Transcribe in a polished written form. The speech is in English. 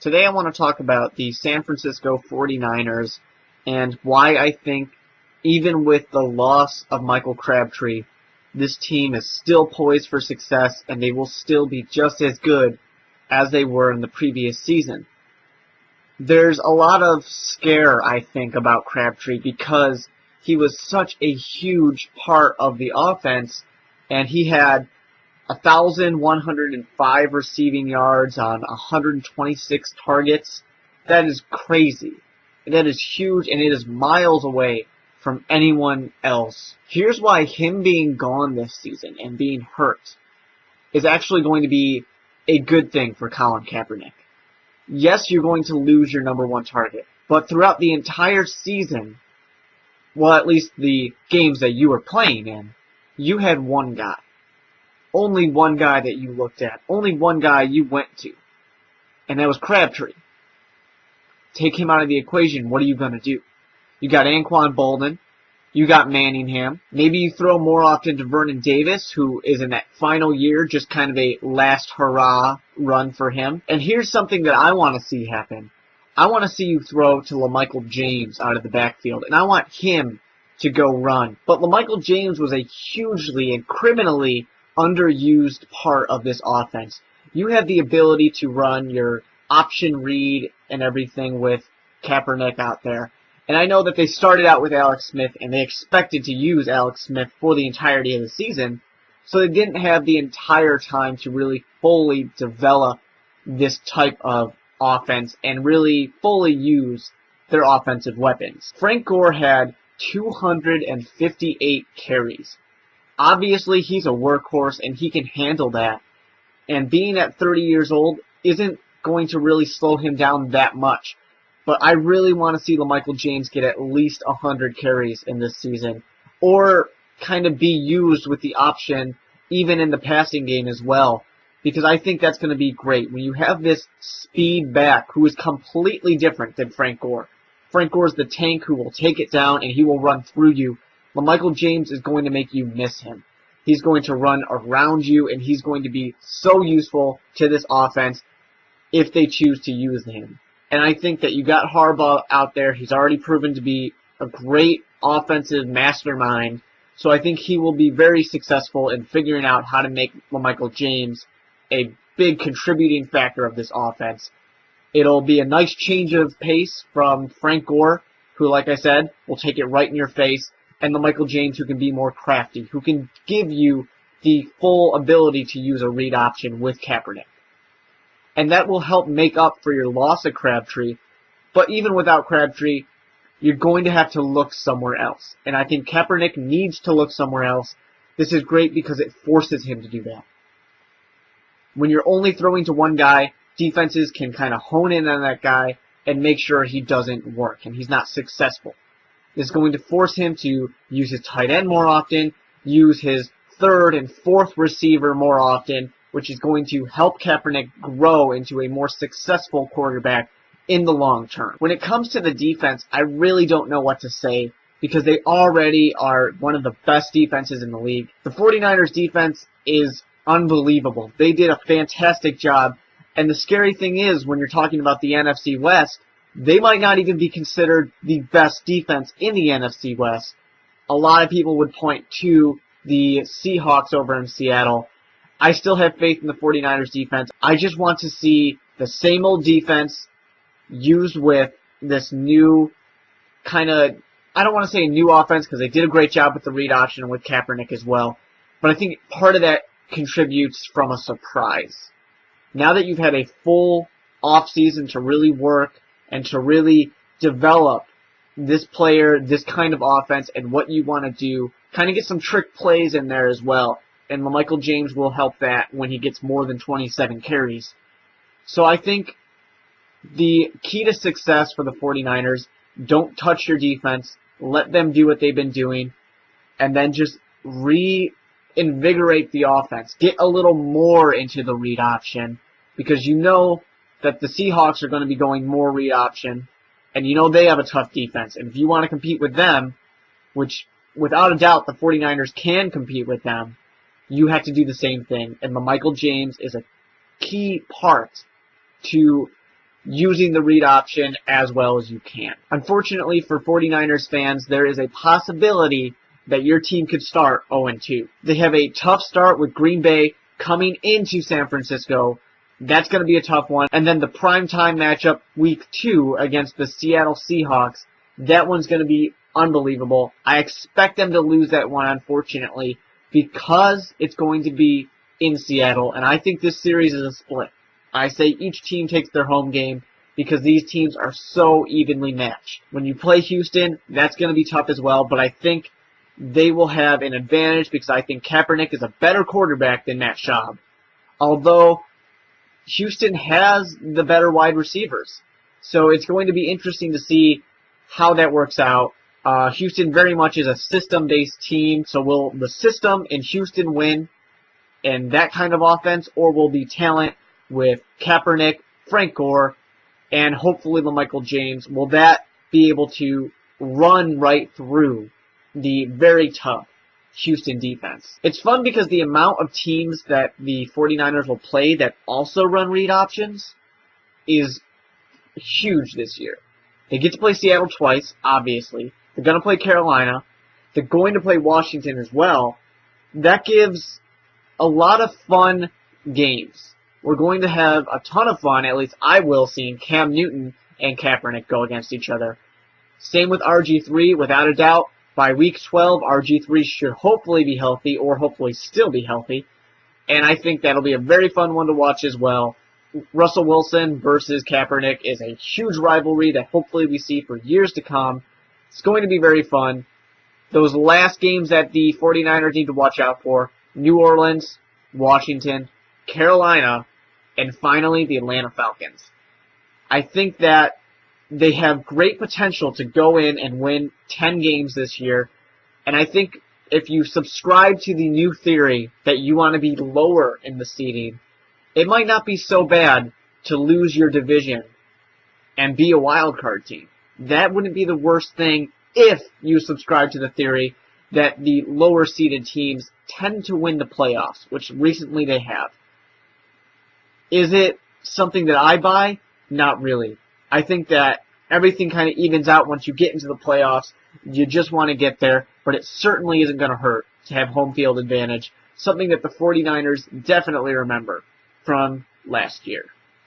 Today I want to talk about the San Francisco 49ers and why I think even with the loss of Michael Crabtree, this team is still poised for success and they will still be just as good as they were in the previous season. There's a lot of scare, I think, about Crabtree because he was such a huge part of the offense and he had 1,105 receiving yards on 126 targets. That is crazy. That is huge, and it is miles away from anyone else. Here's why him being gone this season and being hurt is actually going to be a good thing for Colin Kaepernick. Yes, you're going to lose your number one target, but throughout the entire season, well, at least the games that you were playing in, you had one guy. Only one guy that you looked at. Only one guy you went to. And that was Crabtree. Take him out of the equation, what are you going to do? You got Anquan Boldin. You got Manningham. Maybe you throw more often to Vernon Davis, who is in that final year, just kind of a last hurrah run for him. And here's something that I want to see happen. I want to see you throw to LaMichael James out of the backfield. And I want him to go run. But LaMichael James was a hugely and criminally underused part of this offense. You have the ability to run your option read and everything with Kaepernick out there. And I know that they started out with Alex Smith and they expected to use Alex Smith for the entirety of the season, so they didn't have the entire time to really fully develop this type of offense and really fully use their offensive weapons. Frank Gore had 258 carries. Obviously, he's a workhorse, and he can handle that. And being at 30 years old isn't going to really slow him down that much. But I really want to see LaMichael James get at least 100 carries in this season, or kind of be used with the option even in the passing game as well, because I think that's going to be great. When you have this speed back who is completely different than Frank Gore. Frank Gore's the tank who will take it down, and he will run through you. LaMichael James is going to make you miss him. He's going to run around you, and he's going to be so useful to this offense if they choose to use him. And I think that you got Harbaugh out there. He's already proven to be a great offensive mastermind. So I think he will be very successful in figuring out how to make LaMichael James a big contributing factor of this offense. It'll be a nice change of pace from Frank Gore, who, like I said, will take it right in your face, and LaMichael James, who can be more crafty, who can give you the full ability to use a read option with Kaepernick. And that will help make up for your loss of Crabtree. But even without Crabtree, you're going to have to look somewhere else. And I think Kaepernick needs to look somewhere else. This is great because it forces him to do that. When you're only throwing to one guy, defenses can kind of hone in on that guy and make sure he doesn't work and he's not successful. Is going to force him to use his tight end more often, use his third and fourth receiver more often, which is going to help Kaepernick grow into a more successful quarterback in the long term. When it comes to the defense, I really don't know what to say because they already are one of the best defenses in the league. The 49ers defense is unbelievable. They did a fantastic job, and the scary thing is when you're talking about the NFC West, they might not even be considered the best defense in the NFC West. A lot of people would point to the Seahawks over in Seattle. I still have faith in the 49ers defense. I just want to see the same old defense used with this new kind of, I don't want to say a new offense because they did a great job with the read option and with Kaepernick as well. But I think part of that contributes from a surprise. Now that you've had a full offseason to really work and to really develop this player, this kind of offense, and what you want to do, kind of get some trick plays in there as well. And LaMichael James will help that when he gets more than 27 carries. So I think the key to success for the 49ers, don't touch your defense, let them do what they've been doing, and then just reinvigorate the offense. Get a little more into the read option, because you know that the Seahawks are going to be going more read option, and you know they have a tough defense. And if you want to compete with them, which without a doubt the 49ers can compete with them, you have to do the same thing. And LaMichael James is a key part to using the read option as well as you can. Unfortunately for 49ers fans, there is a possibility that your team could start 0-2. They have a tough start with Green Bay coming into San Francisco. That's going to be a tough one. And then the primetime matchup week 2 against the Seattle Seahawks. That one's going to be unbelievable. I expect them to lose that one, unfortunately, because it's going to be in Seattle. And I think this series is a split. I say each team takes their home game because these teams are so evenly matched. When you play Houston, that's going to be tough as well, but I think they will have an advantage because I think Kaepernick is a better quarterback than Matt Schaub. Although Houston has the better wide receivers. So it's going to be interesting to see how that works out. Houston very much is a system-based team, so will the system in Houston win and that kind of offense, or will the talent with Kaepernick, Frank Gore, and hopefully LaMichael James, will that be able to run right through the very tough Houston defense? It's fun because the amount of teams that the 49ers will play that also run read options is huge this year. They get to play Seattle twice, obviously. They're going to play Carolina. They're going to play Washington as well. That gives a lot of fun games. We're going to have a ton of fun, at least I will, seeing Cam Newton and Kaepernick go against each other. Same with RG3, without a doubt. By week 12, RG3 should hopefully be healthy, or hopefully still be healthy. And I think that'll be a very fun one to watch as well. Russell Wilson versus Kaepernick is a huge rivalry that hopefully we see for years to come. It's going to be very fun. Those last games that the 49ers need to watch out for: New Orleans, Washington, Carolina, and finally the Atlanta Falcons. I think that they have great potential to go in and win 10 games this year. And I think if you subscribe to the new theory that you want to be lower in the seeding, it might not be so bad to lose your division and be a wild card team. That wouldn't be the worst thing if you subscribe to the theory that the lower seeded teams tend to win the playoffs, which recently they have. Is it something that I buy? Not really. I think that everything kind of evens out once you get into the playoffs. You just want to get there, but it certainly isn't going to hurt to have home field advantage, something that the 49ers definitely remember from last year.